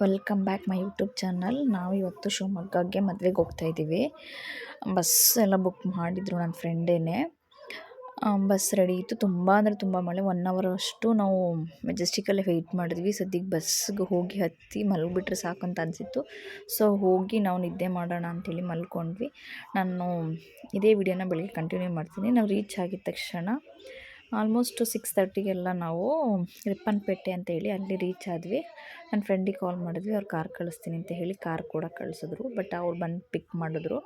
Welcome back my YouTube channel. ನಾವು ಇವತ್ತು ಶಿವಮೊಗ್ಗಕ್ಕೆ ಮದುವೆಗೆ ಹೋಗ್ತಾ ಇದ್ದೀವಿ. ಬಸ್ ಎಲ್ಲ ಬುಕ್ ಮಾಡಿದ್ರು ನನ್ನ ಫ್ರೆಂಡೇನೆ. ಬಸ್ ರೆಡಿ ಇತ್ತು. ತುಂಬ ಅಂದರೆ ತುಂಬ ಮಳೆ. 1 ಅವರ್ ಅಷ್ಟು ನಾವು ಮೆಜೆಸ್ಟಿಕಲ್ಲೇ ವೆಯ್ಟ್ ಮಾಡಿದ್ವಿ. ಸದ್ಯಕ್ಕೆ ಬಸ್ಸಿಗೆ ಹೋಗಿ ಹತ್ತಿ ಮಲಗಿಬಿಟ್ರೆ ಸಾಕಂತ ಅನಿಸಿತ್ತು. ಸೊ ಹೋಗಿ ನಾವು ನಿದ್ದೆ ಮಾಡೋಣ ಅಂಥೇಳಿ ಮಲ್ಕೊಂಡ್ವಿ. ನಾನು ಇದೇ ವಿಡಿಯೋನ ಬೆಳಗ್ಗೆ ಕಂಟಿನ್ಯೂ ಮಾಡ್ತೀನಿ. ನಾವು ರೀಚ್ ಆಗಿದ ತಕ್ಷಣ ಆಲ್ಮೋಸ್ಟ್ 6:30ಗೆಲ್ಲ ನಾವು ರಿಪ್ಪನ್ಪೇಟೆ ಅಂತ ಹೇಳಿ ಅಲ್ಲಿ ರೀಚ್ ಆದ್ವಿ. ನನ್ನ ಫ್ರೆಂಡಿಗೆ ಕಾಲ್ ಮಾಡಿದ್ವಿ. ಅವ್ರು ಕಾರ್ ಕಳಿಸ್ತೀನಿ ಅಂತ ಹೇಳಿ ಕಾರ್ ಕೂಡ ಕಳಿಸಿದ್ರು. ಬಟ್ ಅವ್ರು ಬಂದು ಪಿಕ್ ಮಾಡಿದ್ರು.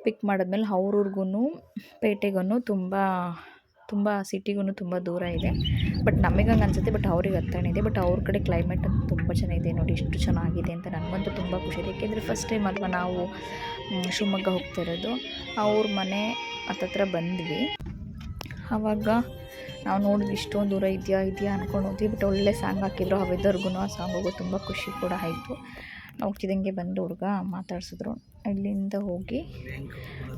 ಪಿಕ್ ಮಾಡಿದ್ಮೇಲೆ ಅವ್ರಿಗೂ ಪೇಟೆಗೂ ತುಂಬ ಸಿಟಿಗೂ ತುಂಬ ದೂರ ಇದೆ. ಬಟ್ ನಮಗೆ ಹಂಗೆ ಅನಿಸುತ್ತೆ, ಬಟ್ ಅವ್ರಿಗೆ ಹತ್ತಿರ ಇದೆ. ಬಟ್ ಅವ್ರ ಕಡೆ ಕ್ಲೈಮೇಟ್ ಅಂತ ತುಂಬ ಚೆನ್ನಾಗಿದೆ. ನೋಡಿ ಎಷ್ಟು ಚೆನ್ನಾಗಿದೆ ಅಂತ ನನಗಂತೂ ತುಂಬ ಖುಷಿ ಇದೆ. ಏಕೆಂದರೆ ಫಸ್ಟ್ ಟೈಮ್ ಅಲ್ವಾ ನಾವು ಶಿವಮೊಗ್ಗ ಹೋಗ್ತಾ ಇರೋದು. ಅವ್ರ ಮನೆ ಹತ್ತತ್ರ ಬಂದ್ವಿ. ಆವಾಗ ನಾವು ನೋಡಿದ್ವಿ ಇಷ್ಟೊಂದು ದೂರ ಇದೆಯಾ ಅಂದ್ಕೊಂಡು ಹೋದ್ವಿ. ಬಟ್ ಒಳ್ಳೆ ಸಾಂಗ್ ಹಾಕಿದ್ರು. ಆ ವೆದರ್ಗೂ ಆ ಸಾಂಗಿಗೂ ತುಂಬ ಖುಷಿ ಕೂಡ ಆಯಿತು. ಹೋಗ್ತಿದ್ದಂಗೆ ಬಂದು ಹುಡುಗ ಮಾತಾಡ್ಸಿದ್ರು. ಇಲ್ಲಿಂದ ಹೋಗಿ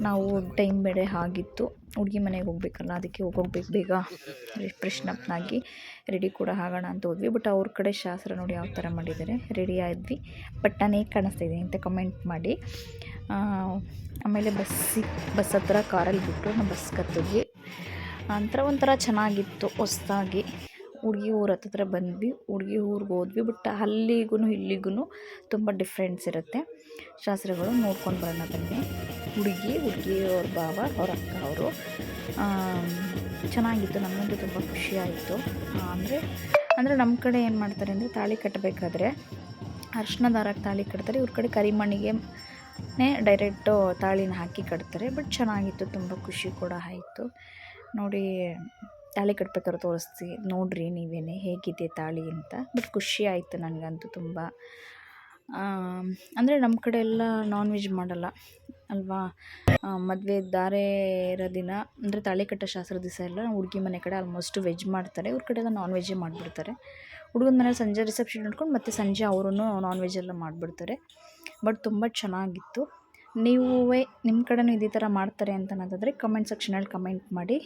ನಾವು ಟೈಮ್ ಬೇರೆ ಆಗಿತ್ತು. ಹುಡುಗಿ ಮನೆಗೆ ಹೋಗ್ಬೇಕಲ್ಲ, ಅದಕ್ಕೆ ಹೋಗ್ಬೇಕು ಬೇಗ ಫ್ರೆಶ್ನಪ್ನಾಗಿ ರೆಡಿ ಕೂಡ ಆಗೋಣ ಅಂತ ಹೋದ್ವಿ. ಬಟ್ ಅವ್ರ ಕಡೆ ಶಾಸ್ತ್ರ ನೋಡಿ ಯಾವ ಥರ ಮಾಡಿದ್ದಾರೆ. ರೆಡಿ ಆದ್ವಿ. ಬಟ್ ನಾನು ಹೇಗೆ ಕಾಣಿಸ್ತಾ ಇದ್ದೀನಿ ಅಂತ ಕಮೆಂಟ್ ಮಾಡಿ. ಆಮೇಲೆ ಬಸ್ ಹತ್ರ ಕಾರಲ್ಲಿ ಬಿಟ್ಟು ನಾವು ಬಸ್ ಕತ್ತಿದ್ವಿ. ಒಂಥರ ಚೆನ್ನಾಗಿತ್ತು. ಹೊಸ್ದಾಗಿ ಹುಡುಗಿ ಊರ ಹತ್ತಿರ ಬಂದ್ವಿ. ಹುಡುಗಿ ಊರಿಗೆ ಹೋದ್ವಿ. ಬಟ್ ಅಲ್ಲಿಗೂ ಇಲ್ಲಿಗೂ ತುಂಬ ಡಿಫ್ರೆನ್ಸ್ ಇರುತ್ತೆ. ಶಾಸ್ತ್ರಗಳು ನೋಡ್ಕೊಂಡು ಬರೋಣ ಬನ್ನಿ. ಹುಡುಗಿ ಅವ್ರ ಭಾವ, ಅವ್ರ ಅಕ್ಕ ಅವರು ಚೆನ್ನಾಗಿತ್ತು. ನಮಗಂತೂ ತುಂಬ ಖುಷಿ ಆಯಿತು. ಅಂದರೆ ನಮ್ಮ ಕಡೆ ಏನು ಮಾಡ್ತಾರೆ ಅಂದರೆ ತಾಳಿ ಕಟ್ಟಬೇಕಾದ್ರೆ ಅರ್ಶಿನ ದಾರಕ್ಕೆ ತಾಳಿ ಕಟ್ತಾರೆ. ಇವ್ರ ಕಡೆ ಕರಿಮಣಿಗೆ ಡೈರೆಕ್ಟು ತಾಳಿನ ಹಾಕಿ ಕಟ್ತಾರೆ. ಬಟ್ ಚೆನ್ನಾಗಿತ್ತು. ತುಂಬ ಖುಷಿ ಕೂಡ ಆಯಿತು. ನೋಡಿ, ತಾಳಿ ಕಟ್ಬೇಕಾದ್ರೆ ತೋರಿಸ್ತೀವಿ ನೋಡಿರಿ ನೀವೇನೆ ಹೇಗಿದೆ ತಾಳಿ ಅಂತ. ಬಟ್ ಖುಷಿ ಆಯಿತು ನನಗಂತೂ ತುಂಬ. ಅಂದರೆ ನಮ್ಮ ಕಡೆ ಎಲ್ಲ ನಾನ್ ವೆಜ್ ಮಾಡಲ್ಲ ಅಲ್ವಾ. ಮದುವೆ ಧಾರೆ ಇರೋ ದಿನ ಅಂದರೆ ತಾಳಿ ಕಟ್ಟೋ ಶಾಸ್ತ್ರ ದಿವಸ ಎಲ್ಲ ಹುಡುಗಿ ಮನೆ ಕಡೆ ಆಲ್ಮೋಸ್ಟ್ ವೆಜ್ ಮಾಡ್ತಾರೆ. ಇವ್ರ ಕಡೆ ಎಲ್ಲ ನಾನ್ ವೆಜ್ಜೇ ಮಾಡಿಬಿಡ್ತಾರೆ. ಹುಡುಗನ ಮನೇಲಿ ಸಂಜೆ ರಿಸೆಪ್ಷನ್ ಇಟ್ಕೊಂಡು ಮತ್ತು ಸಂಜೆ ಅವರು ನಾನ್ ವೆಜ್ ಎಲ್ಲ ಮಾಡಿಬಿಡ್ತಾರೆ. ಬಟ್ ತುಂಬ ಚೆನ್ನಾಗಿತ್ತು. ನಿಮ್ಮ ಕಡೆನೂ ಇದೇ ಥರ ಮಾಡ್ತಾರೆ ಅಂತ ಅನ್ನೋದಾದರೆ ಕಮೆಂಟ್ ಸೆಕ್ಷನಲ್ಲಿ ಕಮೆಂಟ್ ಮಾಡಿ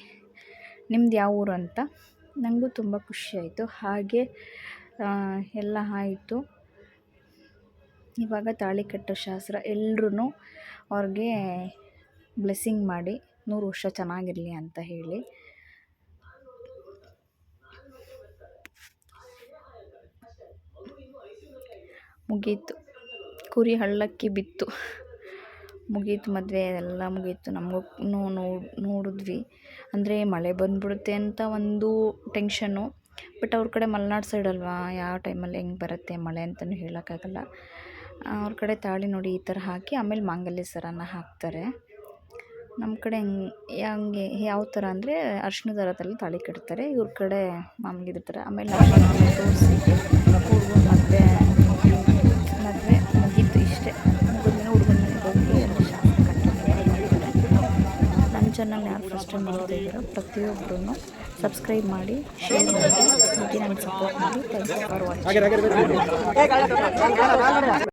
ನಿಮ್ದು ಯಾವ ಊರು ಅಂತ. ನನಗೂ ತುಂಬ ಖುಷಿ ಆಯಿತು. ಹಾಗೆ ಎಲ್ಲ ಆಯಿತು. ಇವಾಗ ತಾಳಿ ಕಟ್ಟೋ ಶಾಸ್ತ್ರ. ಎಲ್ಲರೂ ಅವ್ರಿಗೆ ಬ್ಲೆಸ್ಸಿಂಗ್ ಮಾಡಿ 100 ವರ್ಷ ಚೆನ್ನಾಗಿರಲಿ ಅಂತ ಹೇಳಿ. ಮುಗೀತು. ಕುರಿ ಹಳ್ಳಕ್ಕೆ ಬಿತ್ತು. ಮುಗೀತು ಮದುವೆ ಎಲ್ಲ ಮುಗೀತು. ನಮಗೂ ನೋಡಿದ್ವಿ. ಅಂದರೆ ಮಳೆ ಬಂದುಬಿಡುತ್ತೆ ಅಂತ ಒಂದು ಟೆನ್ಷನ್ನು. ಬಟ್ ಅವ್ರ ಕಡೆ ಮಲೆನಾಡು ಸೈಡ್ ಅಲ್ವಾ, ಯಾವ ಟೈಮಲ್ಲಿ ಹೆಂಗೆ ಬರುತ್ತೆ ಮಳೆ ಅಂತಲೂ ಹೇಳೋಕ್ಕಾಗಲ್ಲ. ಅವ್ರ ಕಡೆ ತಾಳಿ ನೋಡಿ ಈ ಥರ ಹಾಕಿ ಆಮೇಲೆ ಮಾಂಗಲ್ಯ ಸರನ ಹಾಕ್ತಾರೆ. ನಮ್ಮ ಕಡೆ ಹಂಗೆ ಯಾವ ಥರ ಅಂದರೆ ಅರ್ಶಿನ ದಾರದಲ್ಲಿ ತಾಳಿ ಕಟ್ತಾರೆ. ಇವ್ರ ಕಡೆ ಮಾಮೂಲಿ ಇರ್ತಾರೆ. ಆಮೇಲೆ ತೋರಿಸಿ ಹುಡುಗನ ಮದುವೆ ಮುಗೀತು. ಇಷ್ಟೇ ಮುಗಿದ್ಮೇಲೆ ಹುಡುಗನ ಮನೆಗೆ ಹೋಗಿ ಎಲ್ಲ ಶಾಸ್ತ್ರ ನನ್ನ ಚಾನಲ್ ಯಾರು ಫಸ್ಟ್ ಟೈಮ್ ನೋಡ್ತಾ ಇದ್ದೀರೋ ಪ್ರತಿಯೊಬ್ಬರೂ ಸಬ್ಸ್ಕ್ರೈಬ್ ಮಾಡಿ, ಶೇರ್ ಮಾಡಿ, ನನಗೆ ಸಪೋರ್ಟ್ ಮಾಡಿ. Thank you for watching.